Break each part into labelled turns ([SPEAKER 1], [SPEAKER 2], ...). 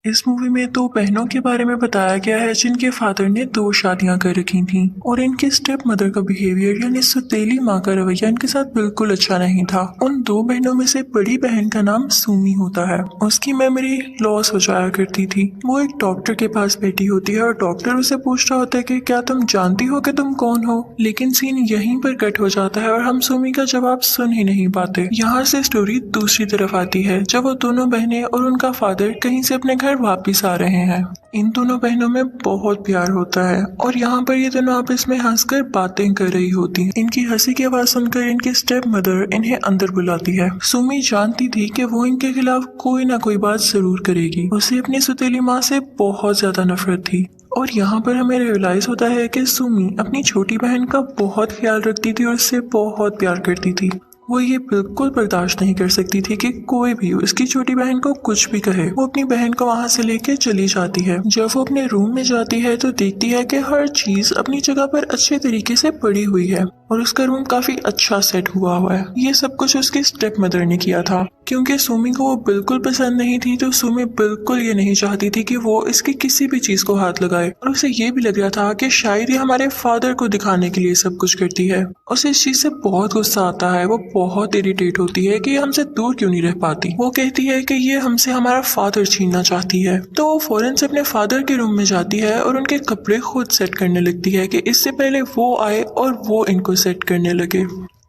[SPEAKER 1] इस मूवी में दो बहनों के बारे में बताया गया है जिनके फादर ने दो शादियां कर रखी थीं और इनके स्टेप मदर का बिहेवियर यानी सौतेली माँ का रवैया इनके साथ बिल्कुल अच्छा नहीं था। उन दो बहनों में से बड़ी बहन का नाम सुमी होता है। उसकी मेमोरी लॉस हो जाया करती थी। वो एक डॉक्टर के पास बैठी होती है और डॉक्टर उसे पूछ रहा होता है कि क्या तुम जानती हो कि तुम कौन हो, लेकिन सीन यहीं पर कट हो जाता है और हम सुमी का जवाब सुन ही नहीं पाते। यहाँ से स्टोरी दूसरी तरफ आती है जब वो दोनों बहनें और उनका फादर कहीं से अपने घर वापिस आ रहे हैं। इन दोनों बहनों में बहुत प्यार होता है और यहाँ पर ये दोनों आपस में हंसकर बातें कर रही होती हैं। इनकी हंसी की आवाज सुनकर इनकी स्टेप मदर इन्हें अंदर बुलाती है। सुमी जानती थी कि वो इनके खिलाफ कोई ना कोई बात जरूर करेगी। उसे अपनी सौतेली माँ से बहुत ज्यादा नफरत थी और यहाँ पर हमें रियलाइज होता है कि सुमी अपनी छोटी बहन का बहुत ख्याल रखती थी और उससे बहुत प्यार करती थी। वो ये बिल्कुल बर्दाश्त नहीं कर सकती थी कि कोई भी उसकी छोटी बहन को कुछ भी कहे। वो अपनी बहन को वहाँ से लेके चली जाती है। जब वो अपने रूम में जाती है तो देखती है कि हर चीज अपनी जगह पर अच्छे तरीके से पड़ी हुई है और उसका रूम काफी अच्छा सेट हुआ है। ये सब कुछ उसकी स्टेप मदर ने किया था। क्योंकि सुमी को वो बिल्कुल पसंद नहीं थी तो सुमी बिल्कुल ये नहीं चाहती थी कि वो इसकी किसी भी चीज को हाथ लगाए और उसे ये भी लग रहा था कि शायद ये हमारे फादर को दिखाने के लिए सब कुछ करती है। उसे इस चीज से बहुत गुस्सा आता है। वो बहुत इरिटेट होती है कि ये हमसे दूर क्यों नहीं रह पाती। वो कहती है कि ये हमसे हमारा फादर छीनना चाहती है। तो वो फौरन से अपने फादर के रूम में जाती है और उनके कपड़े खुद सेट करने लगती है कि इससे पहले वो आए और वो इनको सेट करने लगे।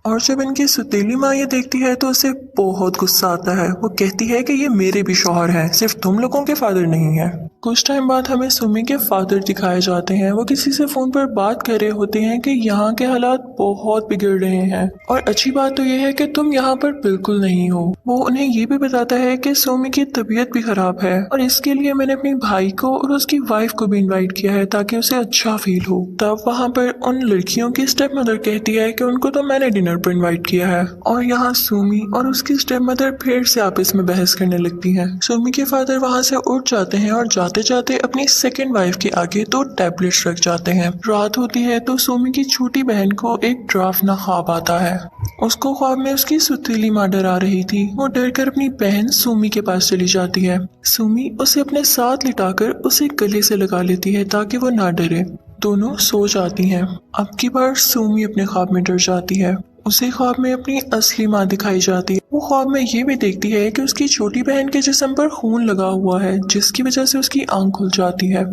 [SPEAKER 1] और जब इनकी सौतेली माँ ये देखती है तो उसे बहुत गुस्सा आता है। वो कहती है कि ये मेरे भी शौहर हैं, सिर्फ तुम लोगों के फादर नहीं है। कुछ टाइम बाद हमें सुमी के फादर दिखाए जाते हैं। वो किसी से फोन पर बात कर रहे होते हैं कि यहाँ के हालात बहुत बिगड़ रहे हैं और अच्छी बात तो ये है कि तुम यहाँ पर बिल्कुल नहीं हो। वो उन्हें ये भी बताता है कि सुमी की तबीयत भी खराब है और इसके लिए मैंने अपने भाई को और उसकी वाइफ को भी इन्वाइट किया है ताकि उसे अच्छा फील हो। तब वहाँ पर उन लड़कियों की स्टेप मदर कहती है कि उनको तो मैंने डिनर पर इन्वाइट किया है और यहाँ सुमी और उसकी स्टेप मदर फिर से आपस में बहस करने लगती हैं। सुमी के फादर वहाँ से उठ जाते हैं और जाते जाते अपनी सेकंड वाइफ के आगे दो टैबलेट्स रख जाते हैं। रात होती है तो सुमी की छोटी बहन को एक डरावना ख्वाब आता है। उसको ख्वाब में उसकी सौतेली माँ डरा रही थी। वो डर कर अपनी बहन सुमी के पास चली जाती है। सुमी उसे अपने साथ लिटाकर उसे गले से लगा लेती है ताकि वो ना डरे। दोनों सो जाती हैं। अब की बार सुमी अपने ख्वाब में डर जाती है। उसे ख्वाब में अपनी असली माँ दिखाई जाती है। वो ख्वाब में ये भी देखती है कि उसकी छोटी बहन के जिस्म पर खून लगा हुआ है जिसकी वजह से उसकी आंख खुल जाती है।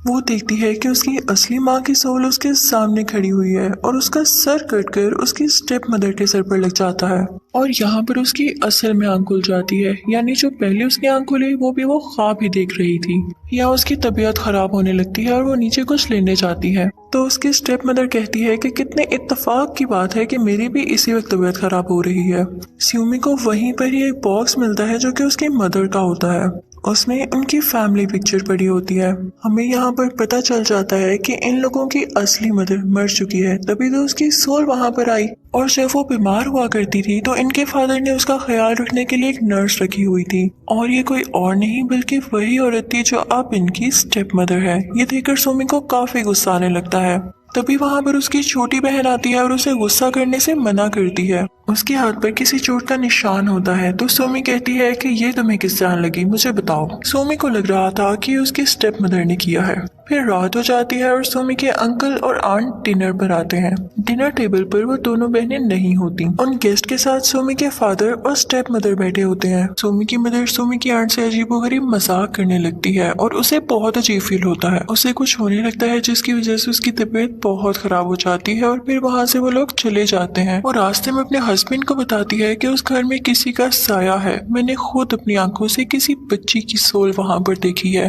[SPEAKER 1] वो देखती है कि उसकी असली माँ की सोल उसके सामने खड़ी हुई है और उसका सर कटकर उसकी स्टेप मदर के सर पर लग जाता है और यहाँ पर उसकी असल में आंख खुल जाती है। यानी जो पहले उसकी आंख खुली वो भी वो ख्वाब ही देख रही थी। यहाँ उसकी तबीयत खराब होने लगती है और वो नीचे कुछ लेने जाती है तो उसकी स्टेप मदर कहती है कि कितने इत्तेफाक की बात है कि मेरी भी इसी वक्त तबीयत खराब हो रही है। स्यूमी को वहीं पर ही एक बॉक्स मिलता है जो कि उसकी मदर का होता है। उसमें उनकी फैमिली पिक्चर पड़ी होती है। हमें यहाँ पर पता चल जाता है कि इन लोगों की असली मदर मर चुकी है, तभी तो उसकी सोल वहाँ पर आई। और जब वो बीमार हुआ करती थी तो इनके फादर ने उसका ख्याल रखने के लिए एक नर्स रखी हुई थी और ये कोई और नहीं बल्कि वही औरत थी जो अब इनकी स्टेप मदर है। ये देखकर सुमी को काफी गुस्सा आने लगता है। तभी वहाँ पर उसकी छोटी बहन आती है और उसे गुस्सा करने से मना करती है। उसके हाथ पर किसी चोट का निशान होता है तो सोमी कहती है कि ये तुम्हें किस जान लगी, मुझे बताओ। सोमी को लग रहा था कि उसकी स्टेप मदर ने किया है। फिर रात हो जाती है और सोमी के अंकल और आंट डिनर पर आते हैं। डिनर टेबल पर वो दोनों बहनें नहीं होती। उन गेस्ट के साथ सोमी के फादर और स्टेप मदर बैठे होते हैं। सोमी की मदर सोमी की आंट से अजीबोगरीब मजाक करने लगती है और उसे बहुत अजीब फील होता है। उसे कुछ होने लगता है जिसकी वजह से उसकी तबीयत बहुत खराब हो जाती है और फिर वहाँ से वो लोग चले जाते हैं। और रास्ते में अपने हस्बैंड को बताती है कि उस घर में किसी का साया है। मैंने खुद अपनी आंखों से किसी बच्ची की सोल वहाँ पर देखी है।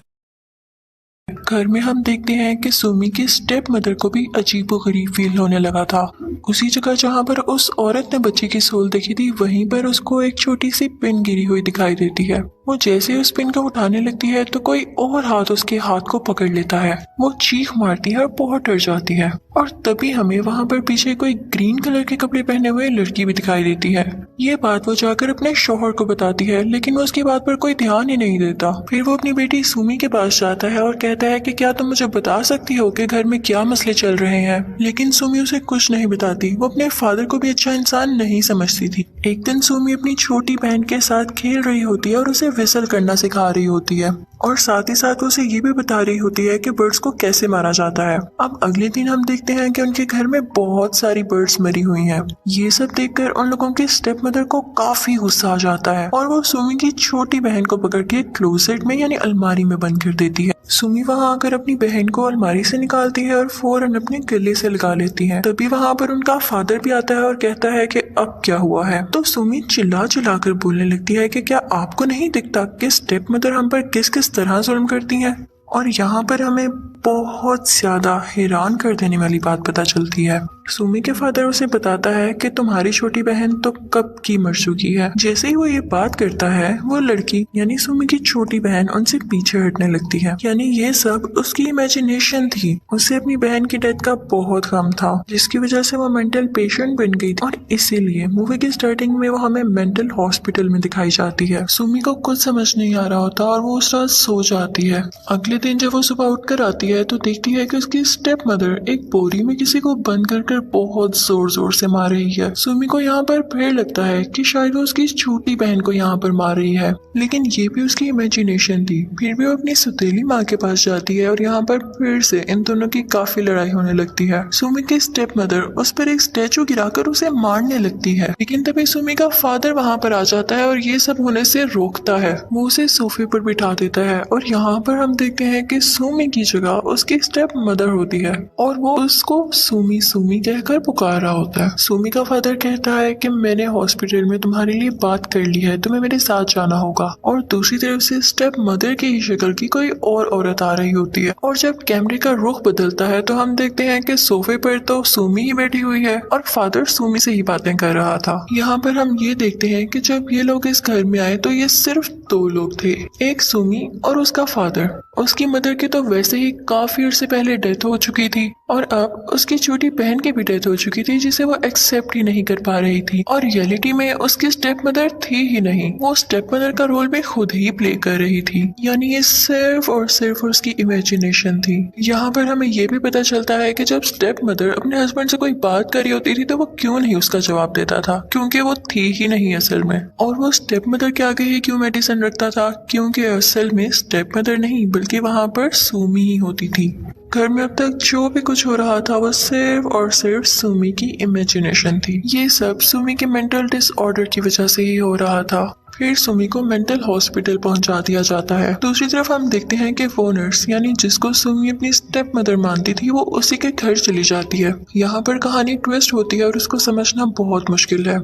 [SPEAKER 1] घर में हम देखते हैं कि सुमी की स्टेप मदर को भी अजीबोगरीब फील होने लगा था। उसी जगह जहाँ पर उस औरत ने बच्ची की सोल देखी थी वहीं पर उसको एक छोटी सी पिन गिरी हुई दिखाई देती है। वो जैसे उस पिन को उठाने लगती है तो कोई और हाथ उसके हाथ को पकड़ लेता है। वो चीख मारती है और बहुत डर जाती है और तभी हमें वहाँ पर पीछे कोई ग्रीन कलर के कपड़े पहने हुए लड़की भी दिखाई देती है। ये बात वो जाकर अपने शौहर को बताती है लेकिन वो उसकी बात पर कोई ध्यान ही नहीं देता। फिर वो अपनी बेटी सुमी के पास जाता है और कहता है कि क्या तुम मुझे बता सकती हो कि घर में क्या मसले चल रहे हैं। लेकिन सुमी उसे कुछ नहीं बताती। वो अपने फादर को भी अच्छा इंसान नहीं समझती थी। एक दिन सुमी अपनी छोटी बहन के साथ खेल रही होती है और उसे विसल करना सिखा रही होती है और साथ ही साथ उसे ये भी बता रही होती है कि बर्ड्स को कैसे मारा जाता है। अब अगले दिन हम देखते हैं कि उनके घर में बहुत सारी बर्ड्स मरी हुई हैं। ये सब देखकर उन लोगों की स्टेप मदर को काफी गुस्सा आ जाता है और वो सुमी की छोटी बहन को पकड़ के क्लोसेट में यानी अलमारी में बंद कर देती है। सुमी वहां आकर अपनी बहन को अलमारी से निकालती है और फौरन अपने गले से लगा लेती है। तभी वहां पर उनका फादर भी आता है और कहता है कि अब क्या हुआ है। तो सुमी चिल्ला चिल्ला कर बोलने लगती है कि क्या आपको नहीं दिखता कि स्टेप मदर हम पर किस किस तरह जुल्म करती हैं। और यहाँ पर हमें बहुत ज्यादा हैरान कर देने वाली बात पता चलती है। सुमी के फादर उसे बताता है कि तुम्हारी छोटी बहन तो कब की मर चुकी है। जैसे ही वो ये बात करता है वो लड़की यानी सुमी की छोटी बहन उनसे पीछे हटने लगती है। यानी ये सब उसकी इमेजिनेशन थी। उसे अपनी बहन की डेथ का बहुत गम था जिसकी वजह से वो मेंटल पेशेंट बन गई थी और इसीलिए मूवी की स्टार्टिंग में वो हमें मेंटल हॉस्पिटल में दिखाई जाती है। सुमी को कुछ समझ नहीं आ रहा होता और वो उस रात सो जाती है। अगले दिन जब वो सुबह उठकर आती है तो देखती है कि उसकी स्टेप मदर एक बोरी में किसी को बंद कर बहुत जोर जोर से मार रही है। सुमी को यहाँ पर फिर लगता है कि शायद वो उसकी छोटी बहन को यहाँ पर मार रही है, लेकिन ये भी उसकी इमेजिनेशन थी। फिर भी वो अपनी सुतेली माँ के पास जाती है और यहाँ पर फिर से इन दोनों की काफी लड़ाई होने लगती है। सुमी की स्टेप मदर उस पर एक स्टेचू गिराकर उसे मारने लगती है, लेकिन तभी सुमी का फादर वहाँ पर आ जाता है और ये सब होने से रोकता है। वो उसे सोफे पर बिठा देता है और यहाँ पर हम देखते हैं कि सुमी की जगह उसकी स्टेप मदर होती है और वो उसको सुमी सुमी कहकर पुकार रहा होता है। सुमी का फादर कहता है कि मैंने हॉस्पिटल में तुम्हारे लिए बात कर ली है, तुम्हें मेरे साथ जाना होगा। और दूसरी तरफ से स्टेप मदर की ही शक्ल की कोई और औरत आ रही होती है और जब कैमरे का रुख बदलता है तो हम देखते हैं कि सोफे पर तो सुमी ही बैठी हुई है और फादर सुमी से ही बातें कर रहा था। यहाँ पर हम ये देखते हैं कि जब ये लोग इस घर में आए तो ये सिर्फ दो लोग थे, एक सुमी और उसका फादर। उसकी मदर की तो वैसे ही काफी अर्से पहले डेथ हो चुकी थी और अब उसकी छोटी बहन की भी डेथ हो चुकी थी जिसे वो एक्सेप्ट ही नहीं कर पा रही थी और रियलिटी में उसकी स्टेप मदर थी ही नहीं, वो स्टेप मदर का रोल भी खुद ही प्ले कर रही थी। यानी ये सिर्फ और सिर्फ उसकी इमेजिनेशन थी। यहाँ पर हमें ये भी पता चलता है कि जब स्टेप मदर अपने हस्बैंड से कोई बात कर रही होती थी तो वो क्यों नहीं उसका जवाब देता था, क्योंकि वो थी ही नहीं असल में। और वो स्टेप मदर के आगे ही क्यों मेडिसिन रखता था, क्योंकि असल में स्टेप मदर नहीं बल्कि वहाँ पर सुमी ही होती थी। घर में अब तक जो भी कुछ हो रहा था वो सिर्फ और सिर्फ सुमी की इमेजिनेशन थी। ये सब सुमी के मेंटल डिसऑर्डर की वजह से ही हो रहा था। फिर सुमी को मेंटल हॉस्पिटल पहुंचा दिया जाता है। दूसरी तरफ हम देखते हैं कि वो नर्स यानी जिसको सुमी अपनी स्टेप मदर मानती थी वो उसी के घर चली जाती है। यहाँ पर कहानी ट्विस्ट होती है और उसको समझना बहुत मुश्किल है।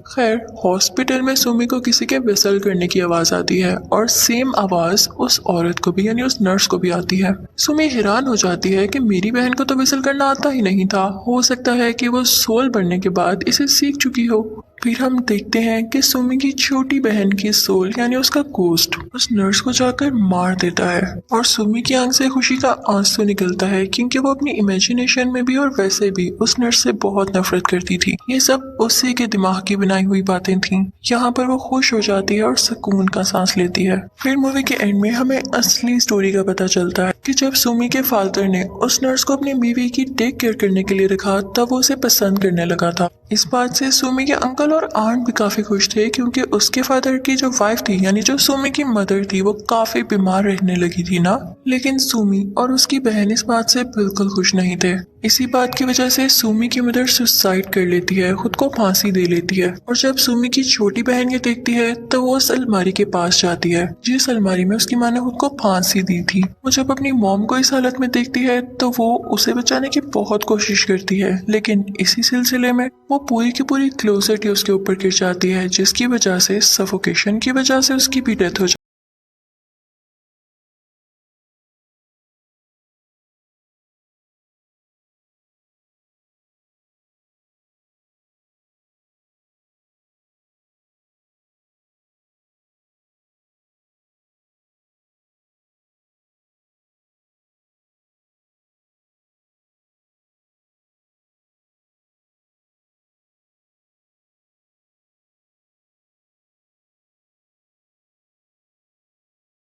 [SPEAKER 1] खैर हॉस्पिटल में सुमी को किसी के विसल करने की आवाज आती है और सेम आवाज उस औरत को भी यानी उस नर्स को भी आती है। सुमी हैरान हो जाती है कि मेरी बहन को तो विसल करना आता ही नहीं था, हो सकता है कि वो सोल बनने के बाद इसे सीख चुकी हो। फिर हम देखते हैं कि सुमी की छोटी बहन की सोल यानी उसका गोस्ट उस नर्स को जाकर मार देता है और सुमी की आंख से खुशी का आंसू निकलता है क्योंकि वो अपनी इमेजिनेशन में भी और वैसे भी उस नर्स से बहुत नफरत करती थी। ये सब उसी के दिमाग की बनाई हुई बातें थीं। यहाँ पर वो खुश हो जाती है और सुकून का सांस लेती है। फिर मूवी के एंड में हमें असली स्टोरी का पता चलता है कि जब सुमी के फादर ने उस नर्स को अपनी बीवी की टेक केयर करने के लिए रखा तब वो उसे पसंद करने लगा था। इस बात से सुमी के अंकल और आंट भी काफी खुश थे क्योंकि उसके फादर की जो वाइफ थी यानी जो सुमी की मदर थी वो काफी बीमार रहने लगी थी ना। लेकिन सुमी और उसकी बहन इस बात से बिल्कुल खुश नहीं थे। इसी बात की वजह से सुमी की मदर सुसाइड कर लेती है, खुद को फांसी दे लेती है। और जब सुमी की छोटी बहन ये देखती है तो वो उस अलमारी के पास जाती है जिस अलमारी में उसकी माँ ने खुद को फांसी दी थी। वो जब अपनी मॉम को इस हालत में देखती है तो वो उसे बचाने की बहुत कोशिश करती है, लेकिन इसी सिलसिले में वो पूरी की पूरी क्लोसेट ही उसके ऊपर गिर जाती है जिसकी वजह से सफोकेशन की वजह से उसकी भी डेथ हो